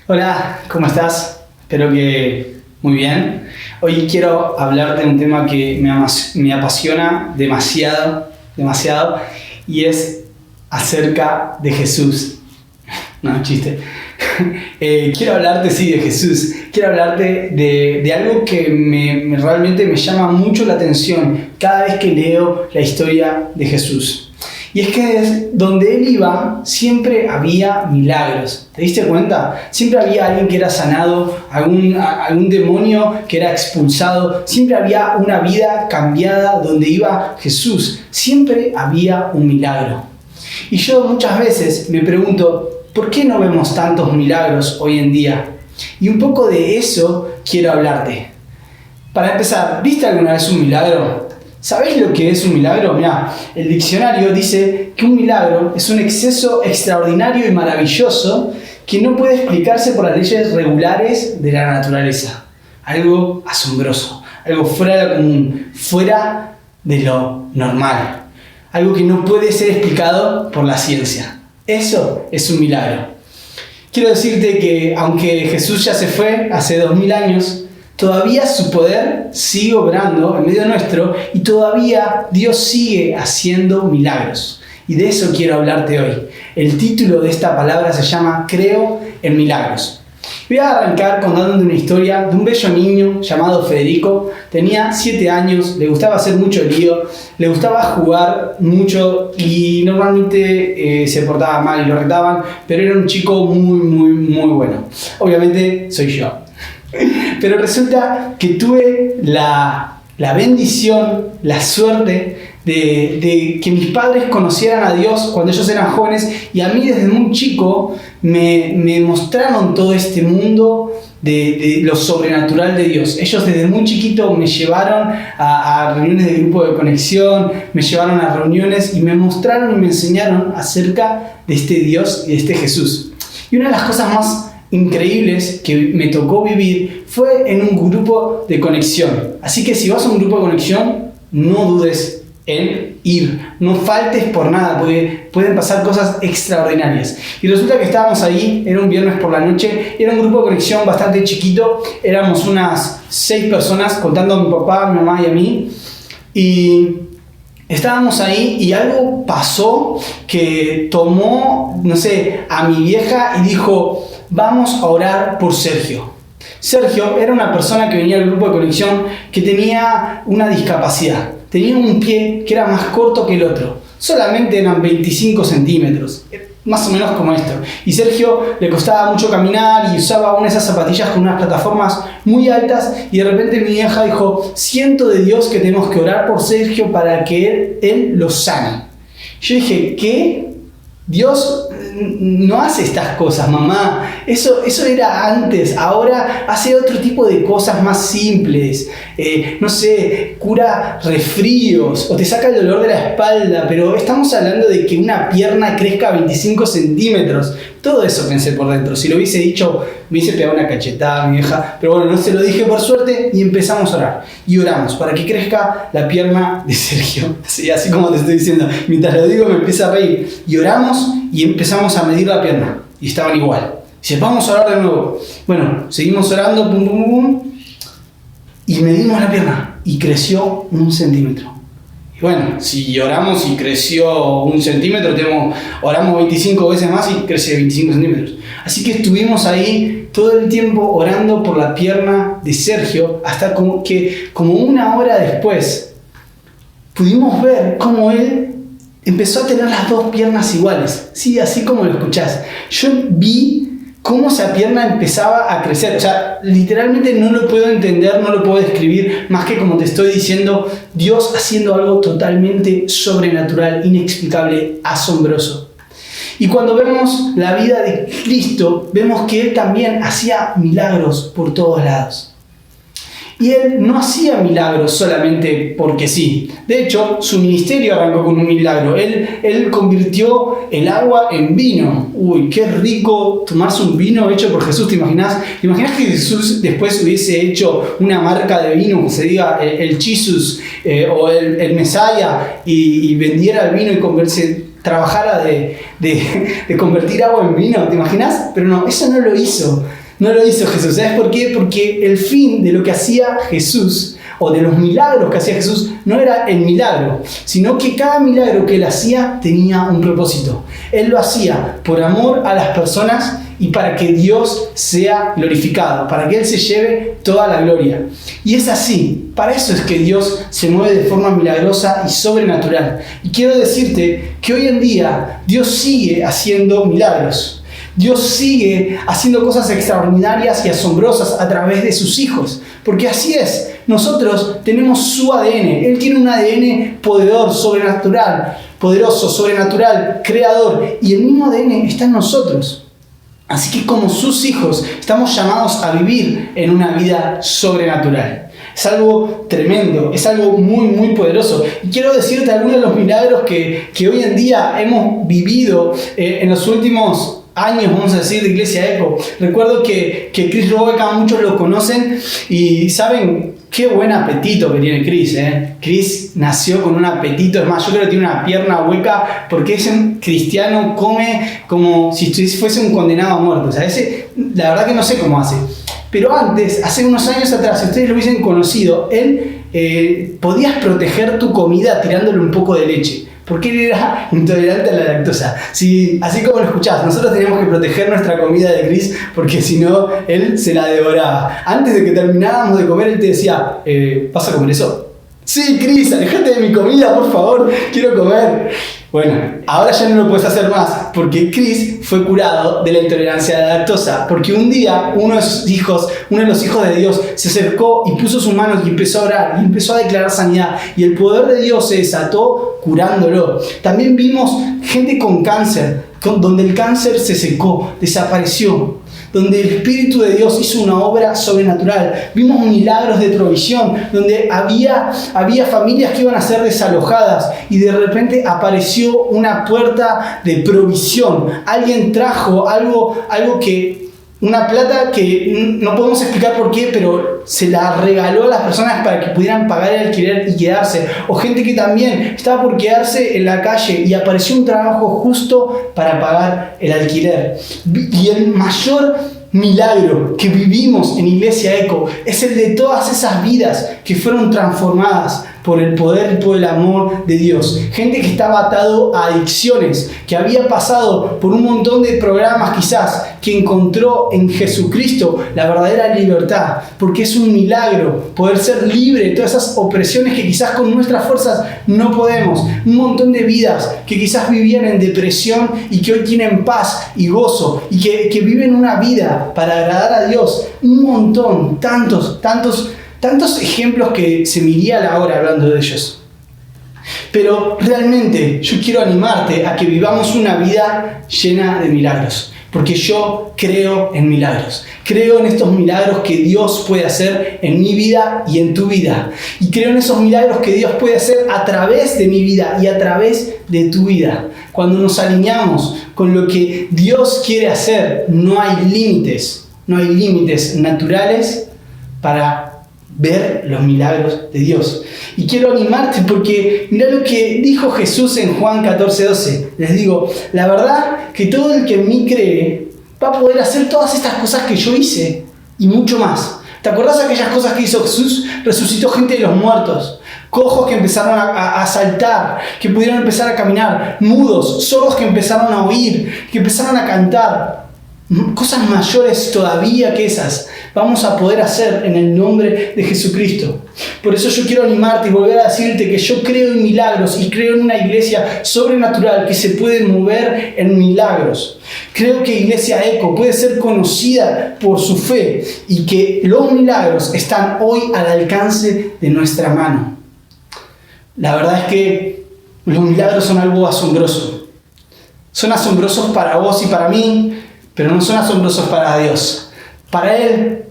Hola, ¿cómo estás? Espero que muy bien. Hoy quiero hablarte de un tema que me apasiona demasiado, y es acerca de Jesús. No, chiste. Quiero hablarte, sí, de Jesús. Quiero hablarte de algo que realmente me llama mucho la atención cada vez que leo la historia de Jesús. Y es que donde él iba siempre había milagros. ¿Te diste cuenta? Siempre había alguien que era sanado, algún demonio que era expulsado. Siempre había una vida cambiada donde iba Jesús. Siempre había un milagro. Y yo muchas veces me pregunto, ¿por qué no vemos tantos milagros hoy en día? Y un poco de eso quiero hablarte. Para empezar, ¿viste alguna vez un milagro? ¿Sabés lo que es un milagro? Mirá, el diccionario dice que un milagro es un exceso extraordinario y maravilloso que no puede explicarse por las leyes regulares de la naturaleza. Algo asombroso, algo fuera de lo común, fuera de lo normal. Algo que no puede ser explicado por la ciencia. Eso es un milagro. Quiero decirte que aunque Jesús ya se fue hace 2000 años, todavía su poder sigue obrando en medio nuestro y todavía Dios sigue haciendo milagros. Y de eso quiero hablarte hoy. El título de esta palabra se llama Creo en Milagros. Voy a arrancar contándote una historia de un bello niño llamado Federico. Tenía 7 años, le gustaba hacer mucho lío, le gustaba jugar mucho y normalmente se portaba mal y lo retaban, pero era un chico muy bueno. Obviamente soy yo. Pero resulta que tuve la bendición, la suerte de que mis padres conocieran a Dios cuando ellos eran jóvenes, y a mí desde muy chico me mostraron todo este mundo de lo sobrenatural de Dios. Ellos desde muy chiquito me llevaron a reuniones de grupo de conexión, me llevaron a reuniones y me mostraron y me enseñaron acerca de este Dios y de este Jesús. Y una de las cosas más increíbles que me tocó vivir fue en un grupo de conexión. Así que si vas a un grupo de conexión, no dudes en ir, no faltes por nada, porque pueden pasar cosas extraordinarias. Y resulta que estábamos ahí, era un viernes por la noche, era un grupo de conexión bastante chiquito, éramos unas 6 personas, contando a mi papá, a mi mamá y a mí, y estábamos ahí y algo pasó que tomó, a mi vieja y dijo: vamos a orar por Sergio. Sergio era una persona que venía al grupo de conexión que tenía una discapacidad. Tenía un pie que era más corto que el otro. Solamente eran 25 centímetros. Más o menos como esto. Y Sergio le costaba mucho caminar y usaba una de esas zapatillas con unas plataformas muy altas. Y de repente mi vieja dijo: siento de Dios que tenemos que orar por Sergio para que él lo sane. Yo dije: ¿qué? Dios no hace estas cosas, mamá. Eso era antes. Ahora hace otro tipo de cosas más simples. Cura resfríos o te saca el dolor de la espalda. Pero estamos hablando de que una pierna crezca 25 centímetros. Todo eso pensé por dentro. Si lo hubiese dicho, me hubiese pegado una cachetada a mi vieja. Pero bueno, no se lo dije por suerte y empezamos a orar. Y oramos para que crezca la pierna de Sergio. Sí, así como te estoy diciendo. Mientras lo digo me empieza a reír. Y oramos y empezamos a medir la pierna. Y estaban igual. Dice: vamos a orar de nuevo. Bueno, seguimos orando. Pum, pum, pum. Y medimos la pierna. Y creció 1 centímetro. Y bueno, si oramos y creció 1 centímetro, oramos 25 veces más y crece 25 centímetros. Así que estuvimos ahí todo el tiempo orando por la pierna de Sergio, hasta como 1 hora después pudimos ver cómo él empezó a tener las 2 piernas iguales. Sí, así como lo escuchás. Yo vi cómo esa pierna empezaba a crecer. O sea, literalmente no lo puedo entender, no lo puedo describir, más que como te estoy diciendo, Dios haciendo algo totalmente sobrenatural, inexplicable, asombroso. Y cuando vemos la vida de Cristo, vemos que Él también hacía milagros por todos lados. Y Él no hacía milagros solamente porque sí. De hecho, su ministerio arrancó con un milagro. Él convirtió el agua en vino. Uy, qué rico tomarse un vino hecho por Jesús. ¿Te imaginas? ¿Te imaginas que Jesús después hubiese hecho una marca de vino, como se diga el Jesus o el Mesaya, y vendiera el vino y trabajara de convertir agua en vino, ¿te imaginas? Pero no, eso no lo hizo. No lo hizo Jesús. ¿Sabes por qué? Porque el fin de lo que hacía Jesús, o de los milagros que hacía Jesús, no era el milagro, sino que cada milagro que él hacía tenía un propósito. Él lo hacía por amor a las personas y para que Dios sea glorificado, para que Él se lleve toda la gloria. Y es así, para eso es que Dios se mueve de forma milagrosa y sobrenatural. Y quiero decirte que hoy en día Dios sigue haciendo milagros. Dios sigue haciendo cosas extraordinarias y asombrosas a través de sus hijos, porque así es. Nosotros tenemos su ADN. Él tiene un ADN poderoso, sobrenatural, creador, y el mismo ADN está en nosotros. Así que como sus hijos estamos llamados a vivir en una vida sobrenatural. Es algo tremendo, es algo muy, muy poderoso. Y quiero decirte algunos de los milagros que hoy en día hemos vivido en los últimos años, vamos a decir, de Iglesia Eco. Recuerdo que Chris Robeca, muchos lo conocen y saben qué buen apetito que tiene Chris, ¿eh? Chris nació con un apetito, es más, yo creo que tiene una pierna hueca porque ese cristiano come como si fuese un condenado a muerte. O sea, la verdad que no sé cómo hace. Pero antes, hace unos años atrás, si ustedes lo hubiesen conocido, él podías proteger tu comida tirándole un poco de leche. Porque él era intolerante a la lactosa. Sí, así como lo escuchás, nosotros teníamos que proteger nuestra comida de Chris porque si no, él se la devoraba. Antes de que termináramos de comer, él te decía, ¿vas a comer eso? Sí, Chris, alejate de mi comida, por favor, quiero comer. Bueno, ahora ya no lo puedes hacer más porque Chris fue curado de la intolerancia a la lactosa. Porque un día uno de los hijos de Dios se acercó y puso sus manos y empezó a orar y empezó a declarar sanidad. Y el poder de Dios se desató curándolo. También vimos gente con cáncer, donde el cáncer se secó, desapareció. Donde el Espíritu de Dios hizo una obra sobrenatural. Vimos milagros de provisión, donde había familias que iban a ser desalojadas y de repente apareció una puerta de provisión. Alguien trajo una plata que no podemos explicar por qué, pero se la regaló a las personas para que pudieran pagar el alquiler y quedarse. O gente que también estaba por quedarse en la calle y apareció un trabajo justo para pagar el alquiler. Y el mayor milagro que vivimos en Iglesia Eco es el de todas esas vidas que fueron transformadas por el poder y por el amor de Dios. Gente que estaba atado a adicciones, que había pasado por un montón de programas quizás, que encontró en Jesucristo la verdadera libertad, porque es un milagro poder ser libre de todas esas opresiones que quizás con nuestras fuerzas no podemos. Un montón de vidas que quizás vivían en depresión y que hoy tienen paz y gozo y que viven una vida para agradar a Dios. Un montón, tantos ejemplos que se me iría la hora hablando de ellos. Pero realmente yo quiero animarte a que vivamos una vida llena de milagros. Porque yo creo en milagros. Creo en estos milagros que Dios puede hacer en mi vida y en tu vida. Y creo en esos milagros que Dios puede hacer a través de mi vida y a través de tu vida. Cuando nos alineamos con lo que Dios quiere hacer, no hay límites. No hay límites naturales para ver los milagros de Dios. Y quiero animarte porque mirá lo que dijo Jesús en Juan 14:12. Les digo, la verdad que todo el que en mí cree va a poder hacer todas estas cosas que yo hice y mucho más. ¿Te acordás de aquellas cosas que hizo Jesús? Resucitó gente de los muertos, cojos que empezaron a saltar, que pudieron empezar a caminar, mudos, sordos que empezaron a oír, que empezaron a cantar. Cosas mayores todavía que esas vamos a poder hacer en el nombre de Jesucristo. Por eso yo quiero animarte y volver a decirte que yo creo en milagros y creo en una iglesia sobrenatural que se puede mover en milagros. Creo que Iglesia Eco puede ser conocida por su fe y que los milagros están hoy al alcance de nuestra mano. La verdad es que los milagros son algo asombroso. Son asombrosos para vos y para mí, pero no son asombrosos para Dios. Para Él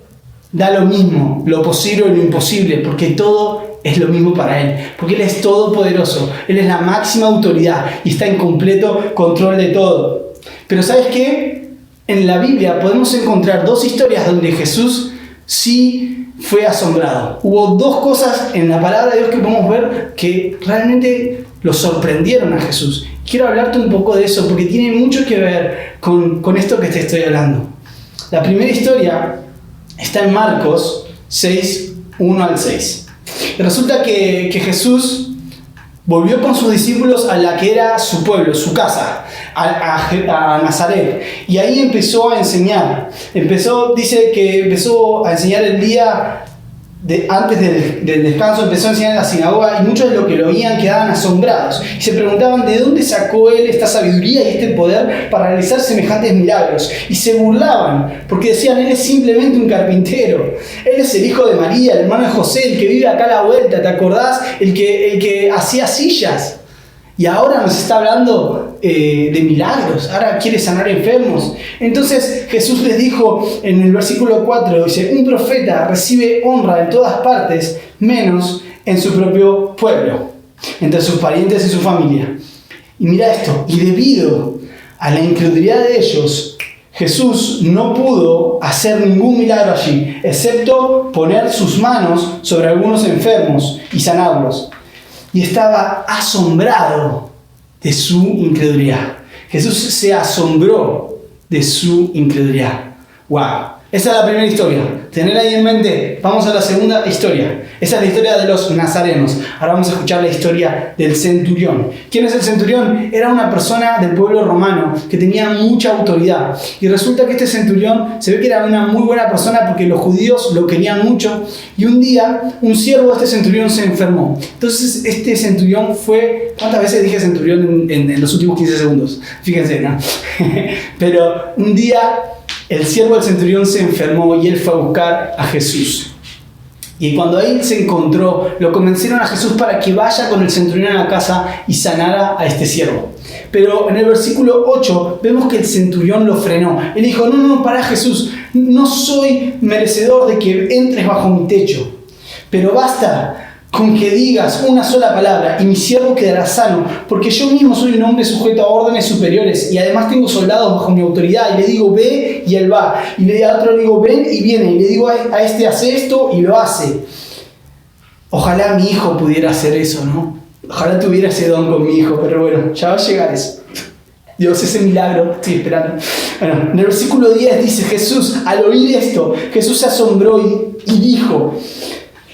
da lo mismo, lo posible y lo imposible, porque todo es lo mismo para Él. Porque Él es todopoderoso, Él es la máxima autoridad y está en completo control de todo. Pero ¿sabes qué? En la Biblia podemos encontrar dos historias donde Jesús sí fue asombrado. Hubo dos cosas en la palabra de Dios que podemos ver que realmente lo sorprendieron a Jesús. Quiero hablarte un poco de eso porque tiene mucho que ver con esto que te estoy hablando. La primera historia está en Marcos 6, 1 al 6. Y resulta que Jesús volvió con sus discípulos a la que era su pueblo, su casa, a Nazaret. Y ahí empezó a enseñar. Dice que empezó a enseñar el día antes del descanso, empezó a enseñar en la sinagoga y muchos de los que lo oían quedaban asombrados. Y se preguntaban de dónde sacó él esta sabiduría y este poder para realizar semejantes milagros. Y se burlaban porque decían, él es simplemente un carpintero. Él es el hijo de María, el hermano de José, el que vive acá a la vuelta, ¿te acordás? El que hacía sillas. Y ahora nos está hablando de milagros, ahora quiere sanar enfermos. Entonces Jesús les dijo en el versículo 4, dice, un profeta recibe honra en todas partes, menos en su propio pueblo, entre sus parientes y su familia. Y mira esto, y debido a la incredulidad de ellos, Jesús no pudo hacer ningún milagro allí, excepto poner sus manos sobre algunos enfermos y sanarlos. Y estaba asombrado de su incredulidad. Jesús se asombró de su incredulidad. ¡Wow! Esa es la primera historia. Tener ahí en mente. Vamos a la segunda historia. Esa es la historia de los nazarenos. Ahora vamos a escuchar la historia del centurión. ¿Quién es el centurión? Era una persona del pueblo romano que tenía mucha autoridad. Y resulta que este centurión se ve que era una muy buena persona porque los judíos lo querían mucho. Y un día, un siervo de este centurión se enfermó. Entonces, este centurión fue... ¿Cuántas veces dije centurión en los últimos 15 segundos? Fíjense, ¿no? Pero un día... el siervo del centurión se enfermó y él fue a buscar a Jesús. Y cuando ahí se encontró, lo convencieron a Jesús para que vaya con el centurión a la casa y sanara a este siervo. Pero en el versículo 8 vemos que el centurión lo frenó. Él dijo, no, para Jesús, no soy merecedor de que entres bajo mi techo. Pero basta con que digas una sola palabra y mi siervo quedará sano, porque yo mismo soy un hombre sujeto a órdenes superiores y además tengo soldados bajo mi autoridad y le digo ve y él va, y al otro le digo ven y viene, y le digo a este hace esto y lo hace. Ojalá mi hijo pudiera hacer eso, ¿no? Ojalá tuviera ese don con mi hijo, pero bueno, ya va a llegar eso. Dios, ese milagro, estoy esperando. Bueno, en el versículo 10 dice Jesús, al oír esto, Jesús se asombró y dijo,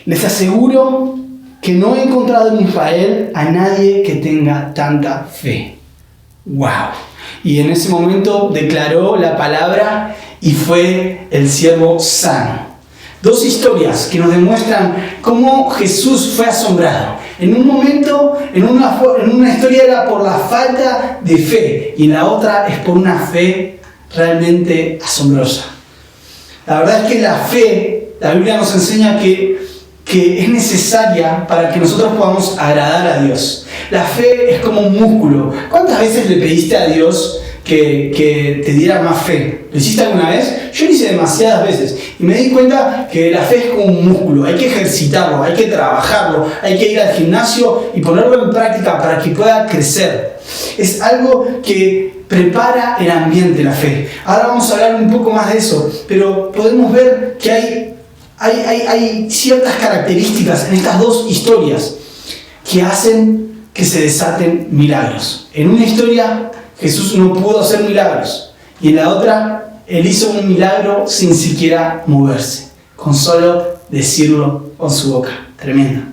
les aseguro que no he encontrado en Israel a nadie que tenga tanta fe. ¡Wow! Y en ese momento declaró la palabra y fue el siervo sano. Dos historias que nos demuestran cómo Jesús fue asombrado. En un momento, en una historia era por la falta de fe y en la otra es por una fe realmente asombrosa. La verdad es que la fe, la Biblia nos enseña que es necesaria para que nosotros podamos agradar a Dios. La fe es como un músculo. ¿Cuántas veces le pediste a Dios que te diera más fe? ¿Lo hiciste alguna vez? Yo lo hice demasiadas veces y me di cuenta que la fe es como un músculo. Hay que ejercitarlo, hay que trabajarlo, hay que ir al gimnasio y ponerlo en práctica para que pueda crecer. Es algo que prepara el ambiente, la fe. Ahora vamos a hablar un poco más de eso, pero podemos ver que hay ciertas características en estas dos historias que hacen que se desaten milagros. En una historia Jesús no pudo hacer milagros y en la otra Él hizo un milagro sin siquiera moverse, con solo decirlo con su boca. Tremendo.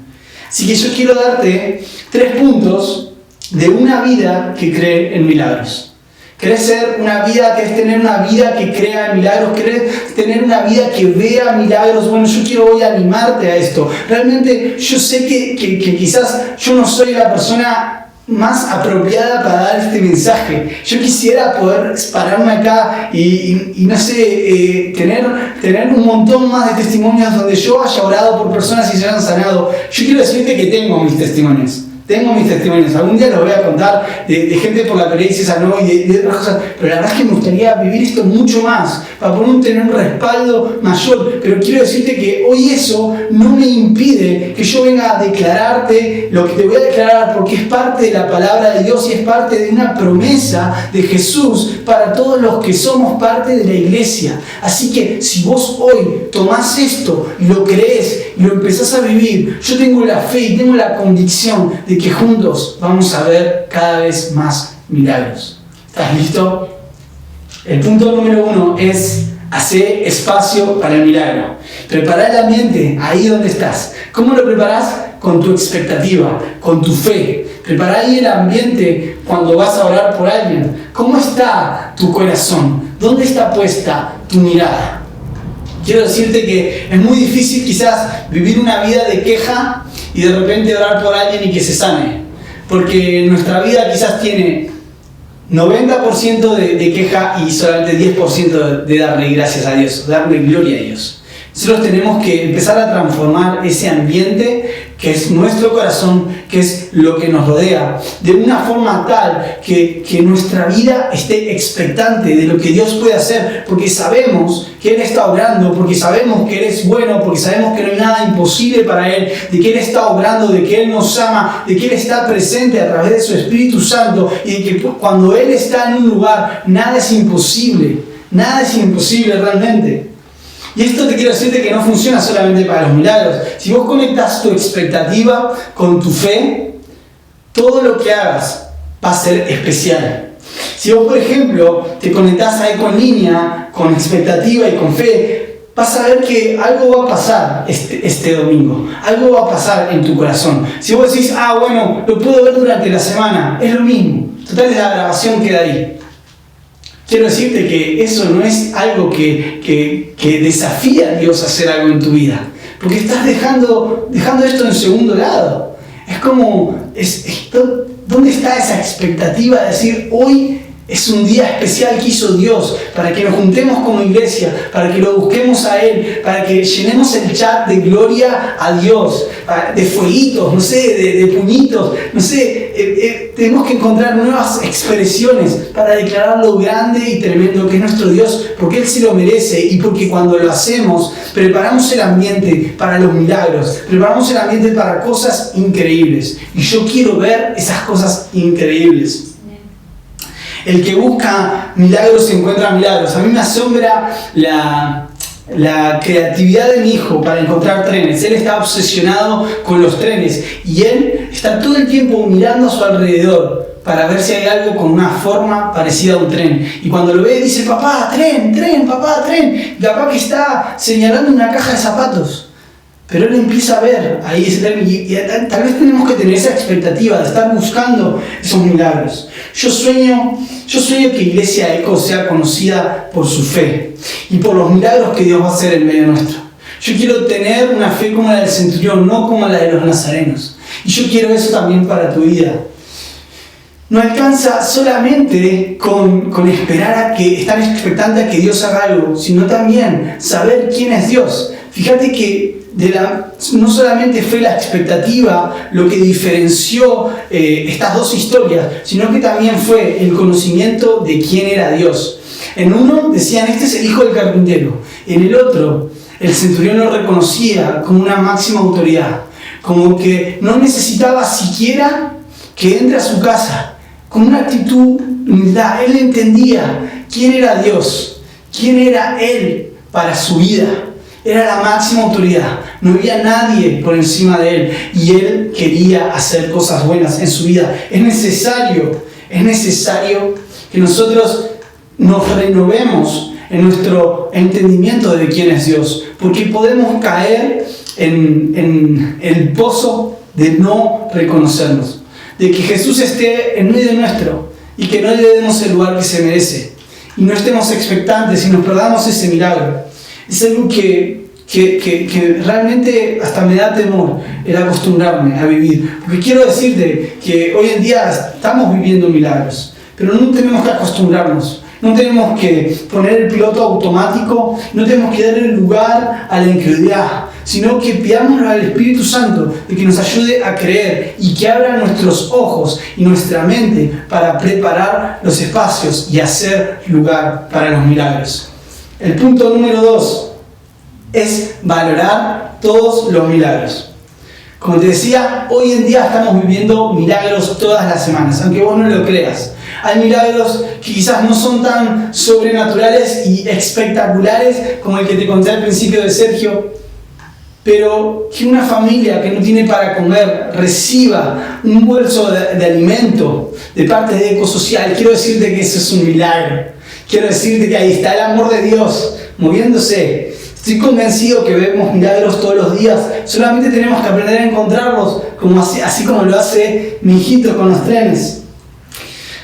Así que yo quiero darte 3 puntos de una vida que cree en milagros. ¿Querés ser una vida, querés tener una vida que crea milagros? ¿Querés tener una vida que vea milagros? Bueno, yo quiero hoy animarte a esto. Realmente yo sé que quizás yo no soy la persona más apropiada para dar este mensaje. Yo quisiera poder pararme acá y no sé, tener un montón más de testimonios donde yo haya orado por personas y se hayan sanado. Yo quiero decirte que tengo mis testimonios. Algún día los voy a contar de gente por la que le dices a no y de otras cosas, pero la verdad es que me gustaría vivir esto mucho más para poder tener un respaldo mayor. Pero quiero decirte que hoy eso no me impide que yo venga a declararte lo que te voy a declarar, porque es parte de la palabra de Dios y es parte de una promesa de Jesús para todos los que somos parte de la iglesia. Así que si vos hoy tomás esto y lo crees y lo empezás a vivir, yo tengo la fe y tengo la convicción de de que juntos vamos a ver cada vez más milagros. ¿Estás listo? El punto número 1 es hacer espacio para el milagro. Preparar el ambiente ahí donde estás. ¿Cómo lo preparas? Con tu expectativa, con tu fe. Preparar ahí el ambiente cuando vas a orar por alguien. ¿Cómo está tu corazón? ¿Dónde está puesta tu mirada? Quiero decirte que es muy difícil quizás vivir una vida de queja y de repente orar por alguien y que se sane. Porque nuestra vida quizás tiene 90% de queja y solamente 10% de darle gracias a Dios, darle gloria a Dios. Nosotros tenemos que empezar a transformar ese ambiente que es nuestro corazón, que es lo que nos rodea, de una forma tal que nuestra vida esté expectante de lo que Dios puede hacer, porque sabemos que Él está obrando, porque sabemos que Él es bueno, porque sabemos que no hay nada imposible para Él, de que Él está obrando, de que Él nos ama, de que Él está presente a través de su Espíritu Santo, y de que cuando Él está en un lugar, nada es imposible realmente. Y esto te quiero decirte que no funciona solamente para los milagros. Si vos conectas tu expectativa con tu fe, todo lo que hagas va a ser especial. Si vos, por ejemplo, te conectás a Ecolínea con expectativa y con fe, vas a ver que algo va a pasar este domingo. Algo va a pasar en tu corazón. Si vos decís, bueno, lo puedo ver durante la semana, es lo mismo. Total, la grabación queda ahí. Quiero decirte que eso no es algo que desafía a Dios a hacer algo en tu vida. Porque estás dejando esto en segundo lado. Es como, ¿dónde está esa expectativa de decir, hoy es un día especial que hizo Dios para que nos juntemos como iglesia, para que lo busquemos a Él, para que llenemos el chat de gloria a Dios, de fueguitos, no sé, de puñitos, no sé, tenemos que encontrar nuevas expresiones para declarar lo grande y tremendo que es nuestro Dios, porque Él se lo merece y porque cuando lo hacemos, preparamos el ambiente para los milagros, preparamos el ambiente para cosas increíbles. Y yo quiero ver esas cosas increíbles. El que busca milagros encuentra milagros. A mí me asombra la creatividad de mi hijo para encontrar trenes. Él está obsesionado con los trenes y él está todo el tiempo mirando a su alrededor para ver si hay algo con una forma parecida a un tren. Y cuando lo ve dice, papá, tren, papá, tren. Y papá que está señalando una caja de zapatos. Pero él empieza a ver ahí ese tren y tal vez tenemos que tener esa expectativa de estar buscando esos milagros. Yo sueño que Iglesia Eco sea conocida por su fe y por los milagros que Dios va a hacer en medio nuestro. Yo quiero tener una fe como la del centurión, no como la de los nazarenos. Y yo quiero eso también para tu vida. No alcanza solamente con esperar estar expectante a que Dios haga algo, sino también saber quién es Dios. Fíjate que no solamente fue la expectativa lo que diferenció estas dos historias, sino que también fue el conocimiento de quién era Dios. En uno decían, este es el hijo del carpintero. En el otro, el centurión lo reconocía como una máxima autoridad, como que no necesitaba siquiera que entre a su casa, con una actitud de humildad. Él entendía quién era Dios, quién era Él para su vida. Era la máxima autoridad, no había nadie por encima de él y él quería hacer cosas buenas en su vida. Es necesario que nosotros nos renovemos en nuestro entendimiento de quién es Dios, porque podemos caer en el pozo de no reconocernos, de que Jesús esté en medio nuestro y que no le demos el lugar que se merece y no estemos expectantes y nos perdamos ese milagro. Es algo que realmente hasta me da temor el acostumbrarme a vivir. Porque quiero decirte que hoy en día estamos viviendo milagros, pero no tenemos que acostumbrarnos. No tenemos que poner el piloto automático, no tenemos que darle lugar a la incredulidad, sino que pidamos al Espíritu Santo de que nos ayude a creer y que abra nuestros ojos y nuestra mente para preparar los espacios y hacer lugar para los milagros. El punto número 2 es valorar todos los milagros. Como te decía, hoy en día estamos viviendo milagros todas las semanas, aunque vos no lo creas. Hay milagros que quizás no son tan sobrenaturales y espectaculares como el que te conté al principio de Sergio, pero que una familia que no tiene para comer reciba un bolso de alimento de parte de Ecosocial, quiero decirte que eso es un milagro. Quiero decirte que ahí está el amor de Dios moviéndose. Estoy convencido que vemos milagros todos los días, solamente tenemos que aprender a encontrarlos, así como lo hace mi hijito con los trenes.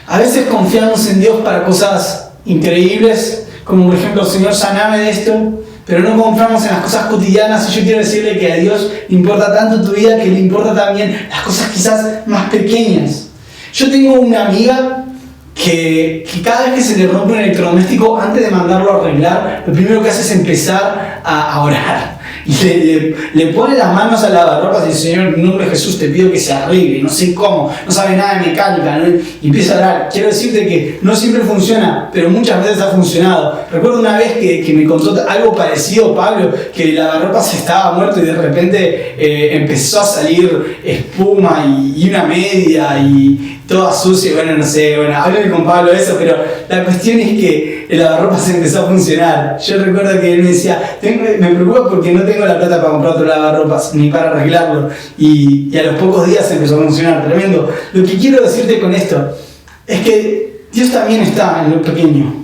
A veces confiamos en Dios para cosas increíbles, como por ejemplo, Señor, saname de esto, pero no confiamos en las cosas cotidianas. Y yo quiero decirle que a Dios le importa tanto tu vida que le importa también las cosas quizás más pequeñas. Yo tengo una amiga que cada vez que se le rompe un electrodoméstico, antes de mandarlo a arreglar, lo primero que hace es empezar a orar. Y le pone las manos al lavarropas y dice: Señor, en nombre de Jesús te pido que se arregle, no sé cómo, no sabe nada de mecánica, ¿no? Y empieza a orar. Quiero decirte que no siempre funciona, pero muchas veces ha funcionado. Recuerdo una vez que me contó algo parecido, Pablo, que el lavarropas estaba muerto y de repente empezó a salir espuma y una media y toda sucia. Bueno, no sé, hablé con Pablo de eso, pero la cuestión es que el lavarropas empezó a funcionar. Yo recuerdo que él me decía: me preocupa porque no tengo la plata para comprar otro lavarropas ni para arreglarlo, y a los pocos días empezó a funcionar. Tremendo. Lo que quiero decirte con esto es que Dios también está en lo pequeño.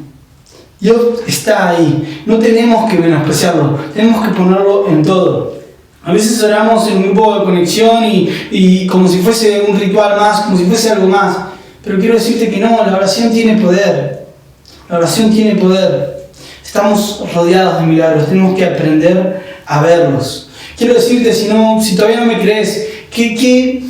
Dios está ahí. No tenemos que menospreciarlo, tenemos que ponerlo en todo. A veces oramos en un grupo de conexión y como si fuese un ritual más, como si fuese algo más. Pero quiero decirte que no, la oración tiene poder. La oración tiene poder. Estamos rodeados de milagros, tenemos que aprender a verlos. Quiero decirte, si todavía no me crees, ¿qué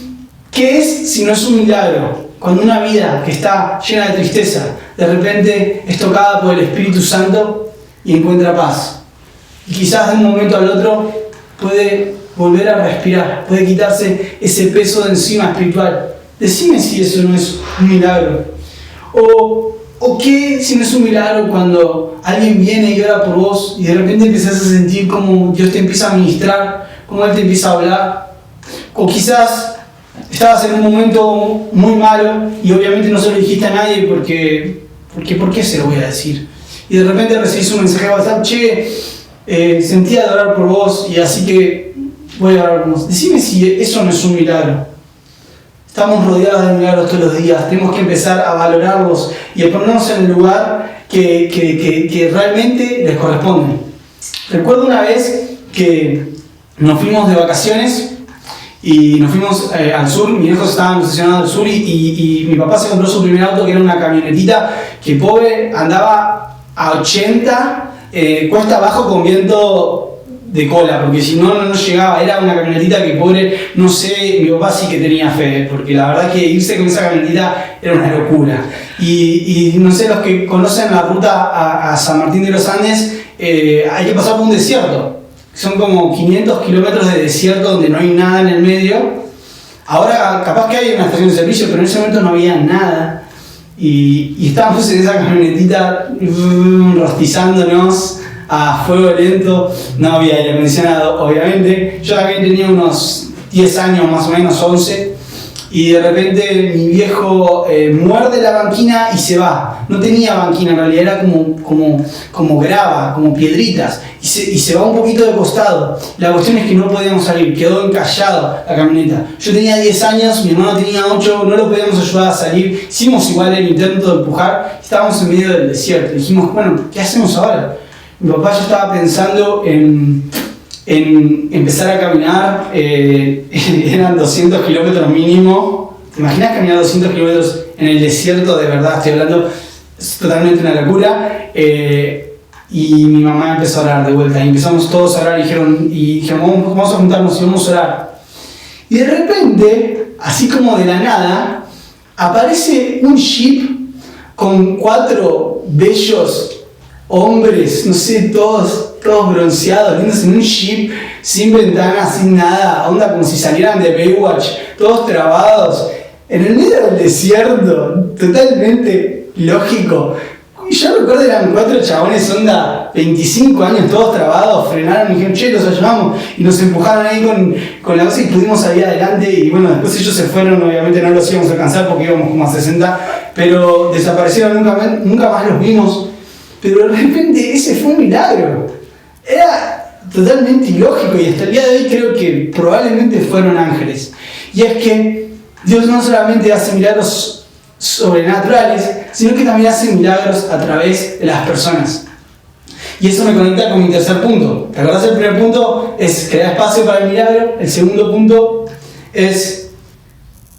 es si no es un milagro? Cuando una vida que está llena de tristeza, de repente es tocada por el Espíritu Santo y encuentra paz. Y quizás de un momento al otro puede volver a respirar, puede quitarse ese peso de encima espiritual. Decime si eso no es un milagro. ¿O qué si no es un milagro cuando alguien viene y ora por vos y de repente empezás a sentir como Dios te empieza a ministrar, como Él te empieza a hablar? O quizás estabas en un momento muy malo y obviamente no se lo dijiste a nadie porque ¿por qué se lo voy a decir? Y de repente recibís un mensaje de WhatsApp: che, sentía de orar por vos y así que voy a orar por vos. Decime si eso no es un milagro. Estamos rodeados de milagros todos los días, tenemos que empezar a valorarlos y a ponernos en el lugar que realmente les corresponde. Recuerdo una vez que nos fuimos de vacaciones y nos fuimos al sur. Mis hijos estaban obsesionados al sur y mi papá se compró su primer auto, que era una camionetita que pobre andaba a 80 cuesta abajo con viento de cola, porque si no llegaba. Era una camionetita que pobre, no sé, mi papá sí que tenía fe, porque la verdad que irse con esa camionetita era una locura. Y no sé, los que conocen la ruta a San Martín de los Andes, hay que pasar por un desierto. Son como 500 kilómetros de desierto donde no hay nada en el medio. Ahora capaz que hay una estación de servicio, pero en ese momento no había nada. Y estábamos en esa camionetita rostizándonos a fuego lento. No había aire acondicionado, obviamente. Yo también tenía unos 10 años, más o menos 11. Y de repente mi viejo muerde la banquina y se va. No tenía banquina, en realidad era como grava, como piedritas. Y se va un poquito de costado. La cuestión es que no podíamos salir, quedó encallado la camioneta. Yo tenía 10 años, mi hermano tenía 8, no lo podíamos ayudar a salir. Hicimos igual el intento de empujar, estábamos en medio del desierto. Dijimos: bueno, ¿qué hacemos ahora? Mi papá ya estaba pensando en empezar a caminar. Eran 200 kilómetros mínimo. ¿Te imaginas caminar 200 kilómetros en el desierto? De verdad, estoy hablando, es totalmente una locura. Y mi mamá empezó a orar de vuelta. Y empezamos todos a orar y dijeron: vamos a juntarnos y vamos a orar. Y de repente, así como de la nada, aparece un jeep con 4 bellos hombres, no sé, todos bronceados, lindos, en un jeep, sin ventanas, sin nada, onda como si salieran de Baywatch, todos trabados, en el medio del desierto, totalmente lógico. Y yo recuerdo que eran 4 chabones, onda, 25 años, todos trabados, frenaron y dijeron: che, los ayudamos, y nos empujaron ahí con la cosa y pudimos salir adelante. Y bueno, después ellos se fueron, obviamente no los íbamos a alcanzar porque íbamos como a 60, pero desaparecieron, nunca más los vimos. Pero de repente ese fue un milagro. Era totalmente ilógico, y hasta el día de hoy creo que probablemente fueron ángeles. Y es que Dios no solamente hace milagros sobrenaturales, sino que también hace milagros a través de las personas. Y eso me conecta con mi tercer punto. ¿Te acordás? El primer punto es crear espacio para el milagro. El segundo punto es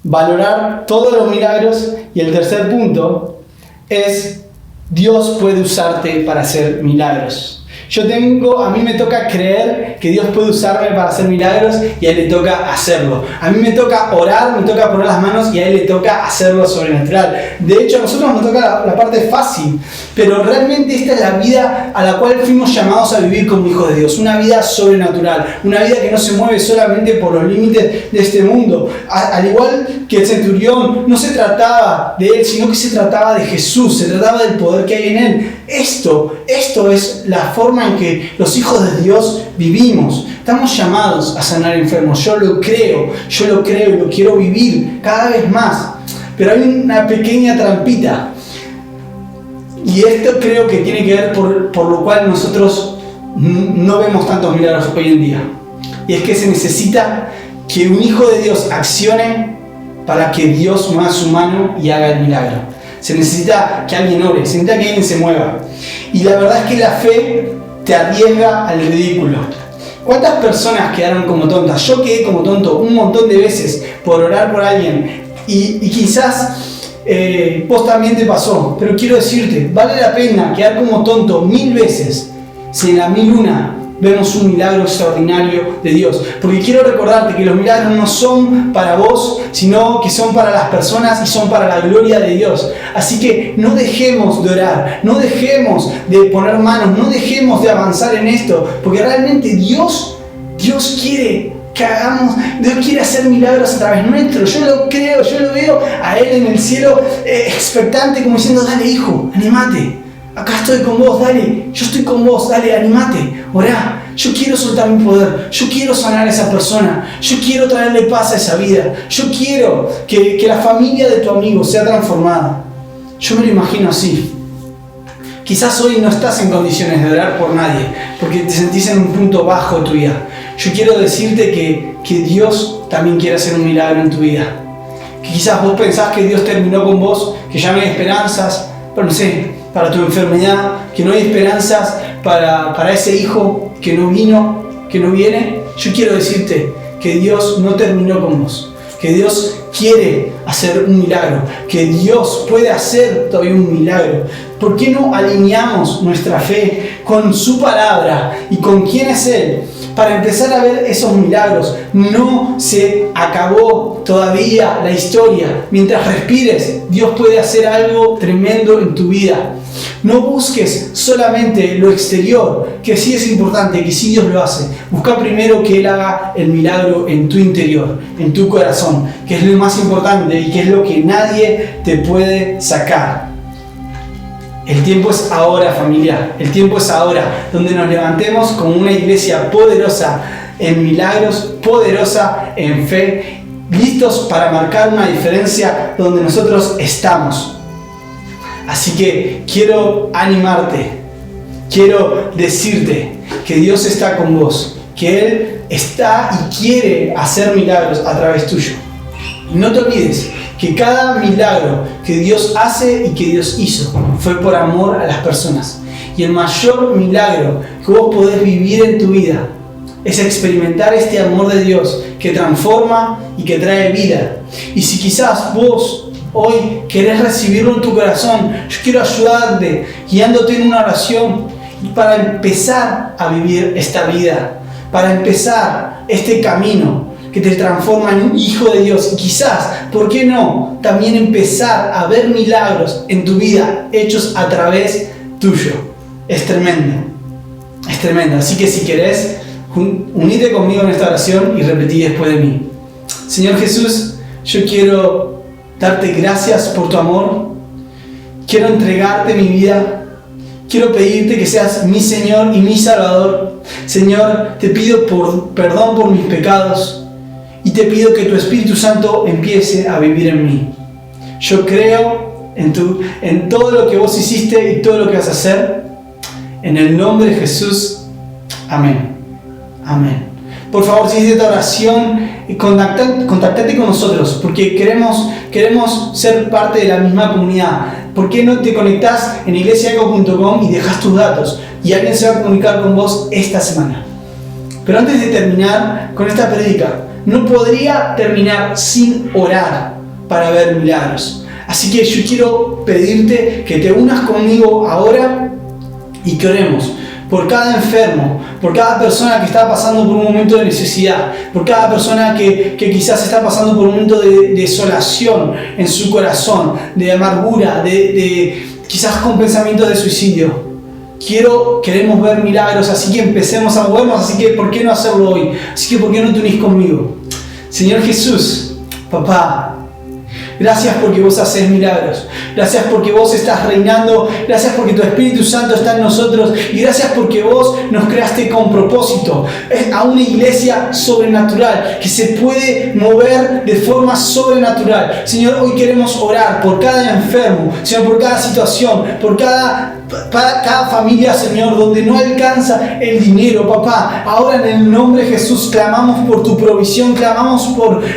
valorar todos los milagros. Y el tercer punto es Dios puede usarte para hacer milagros. A mí me toca creer que Dios puede usarme para hacer milagros y a Él le toca hacerlo. A mí me toca orar, me toca poner las manos y a Él le toca hacerlo sobrenatural. De hecho, a nosotros nos toca la parte fácil, pero realmente esta es la vida a la cual fuimos llamados a vivir como hijos de Dios. Una vida sobrenatural, una vida que no se mueve solamente por los límites de este mundo. Al igual que el centurión, no se trataba de él, sino que se trataba de Jesús, se trataba del poder que hay en Él. Esto es la forma en que los hijos de Dios vivimos. Estamos llamados a sanar enfermos. Yo lo creo y lo quiero vivir cada vez más. Pero hay una pequeña trampita. Y esto creo que tiene que ver por lo cual nosotros no vemos tantos milagros hoy en día. Y es que se necesita que un hijo de Dios accione para que Dios mueva su mano y haga el milagro. Se necesita que alguien ore, se necesita que alguien se mueva. Y la verdad es que la fe te arriesga al ridículo. ¿Cuántas personas quedaron como tontas? Yo quedé como tonto un montón de veces por orar por alguien. Y quizás vos también te pasó. Pero quiero decirte, vale la pena quedar como tonto 1000 veces si en la 1001 vemos un milagro extraordinario de Dios. Porque quiero recordarte que los milagros no son para vos, sino que son para las personas y son para la gloria de Dios. Así que no dejemos de orar, no dejemos de poner manos, no dejemos de avanzar en esto, porque realmente Dios quiere que hagamos, Dios quiere hacer milagros a través nuestro. Yo lo creo, yo lo veo a Él en el cielo expectante, como diciendo: dale, hijo, animate. Acá estoy con vos, dale, yo estoy con vos, dale, animate, orá. Yo quiero soltar mi poder, yo quiero sanar a esa persona, yo quiero traerle paz a esa vida, yo quiero que la familia de tu amigo sea transformada. Yo me lo imagino así. Quizás hoy no estás en condiciones de orar por nadie, porque te sentís en un punto bajo de tu vida. Yo quiero decirte que Dios también quiere hacer un milagro en tu vida. Que quizás vos pensás que Dios terminó con vos, que ya no hay esperanzas, pero no sé, para tu enfermedad, que no hay esperanzas para ese hijo que no vino, que no viene. Yo quiero decirte que Dios no terminó con vos, que Dios quiere hacer un milagro, que Dios puede hacer todavía un milagro. ¿Por qué no alineamos nuestra fe con su palabra y con quién es Él? Para empezar a ver esos milagros. No se acabó todavía la historia. Mientras respires, Dios puede hacer algo tremendo en tu vida. No busques solamente lo exterior, que sí es importante, que sí Dios lo hace. Busca primero que Él haga el milagro en tu interior, en tu corazón, que es lo más importante y que es lo que nadie te puede sacar. El tiempo es ahora, familia. El tiempo es ahora, donde nos levantemos como una iglesia poderosa en milagros, poderosa en fe, listos para marcar una diferencia donde nosotros estamos. Así que quiero animarte, quiero decirte que Dios está con vos, que Él está y quiere hacer milagros a través tuyo. Y no te olvides que cada milagro que Dios hace y que Dios hizo fue por amor a las personas. Y el mayor milagro que vos podés vivir en tu vida es experimentar este amor de Dios que transforma y que trae vida. Y si quizás vos hoy querés recibirlo en tu corazón, yo quiero ayudarte guiándote en una oración para empezar a vivir esta vida, para empezar este camino que te transforma en un hijo de Dios. Y quizás, ¿por qué no?, también empezar a ver milagros en tu vida hechos a través tuyo. Es tremendo, es tremendo. Así que si querés, unite conmigo en esta oración y repetí después de mí. Señor Jesús, yo quiero darte gracias por tu amor. Quiero entregarte mi vida. Quiero pedirte que seas mi Señor y mi Salvador. Señor, te pido perdón por mis pecados. Y te pido que tu Espíritu Santo empiece a vivir en mí. Yo creo en todo lo que vos hiciste y todo lo que vas a hacer. En el nombre de Jesús. Amén. Amén. Por favor, si hiciste esta oración, contactate con nosotros, porque queremos ser parte de la misma comunidad. ¿Por qué no te conectás en iglesiaeco.com y dejas tus datos? Y alguien se va a comunicar con vos esta semana. Pero antes de terminar con esta prédica, no podría terminar sin orar para ver milagros. Así que yo quiero pedirte que te unas conmigo ahora y que oremos por cada enfermo, por cada persona que está pasando por un momento de necesidad, por cada persona que quizás está pasando por un momento de desolación en su corazón, de amargura, de quizás con pensamientos de suicidio. Queremos ver milagros, así que empecemos a movernos, así que ¿por qué no hacerlo hoy? Así que ¿por qué no te unís conmigo? Señor Jesús, Papá, gracias porque vos haces milagros. Gracias porque vos estás reinando. Gracias porque tu Espíritu Santo está en nosotros. Y gracias porque vos nos creaste con propósito. A una iglesia sobrenatural que se puede mover de forma sobrenatural. Señor, hoy queremos orar por cada enfermo. Señor, por cada situación. Por cada familia, Señor, donde no alcanza el dinero, Papá. Ahora en el nombre de Jesús clamamos por tu provisión. Clamamos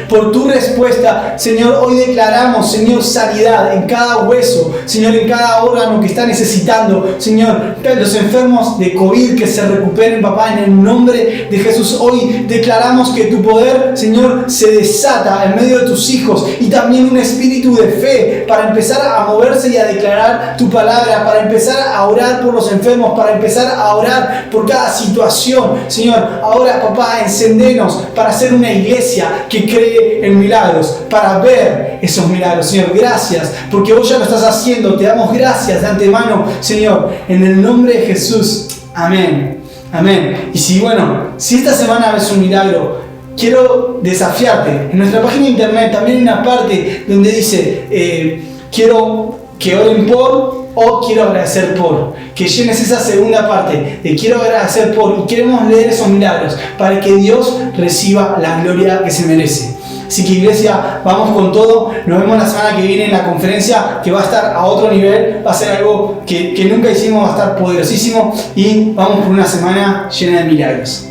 por tu respuesta. Señor, hoy declaramos, Señor, sanidad en cada hueso, Señor, en cada órgano que está necesitando, Señor, los enfermos de COVID que se recuperen, Papá, en el nombre de Jesús. Hoy declaramos que tu poder, Señor, se desata en medio de tus hijos y también un espíritu de fe para empezar a moverse y a declarar tu palabra, para empezar a orar por los enfermos, para empezar a orar por cada situación. Señor, ahora, Papá, encendenos para ser una iglesia que cree en milagros, para ver esos milagros. Señor, gracias porque vos ya lo estás haciendo. Te damos gracias de antemano, Señor, en el nombre de Jesús. Amén. Amén. Y si esta semana ves un milagro, quiero desafiarte. En nuestra página de internet también hay una parte donde dice quiero que oren por o quiero agradecer por. Que llenes esa segunda parte de quiero agradecer por, y queremos leer esos milagros para que Dios reciba la gloria que se merece. Así que, iglesia, vamos con todo. Nos vemos la semana que viene en la conferencia, que va a estar a otro nivel. Va a ser algo que nunca hicimos, va a estar poderosísimo. Y vamos por una semana llena de milagros.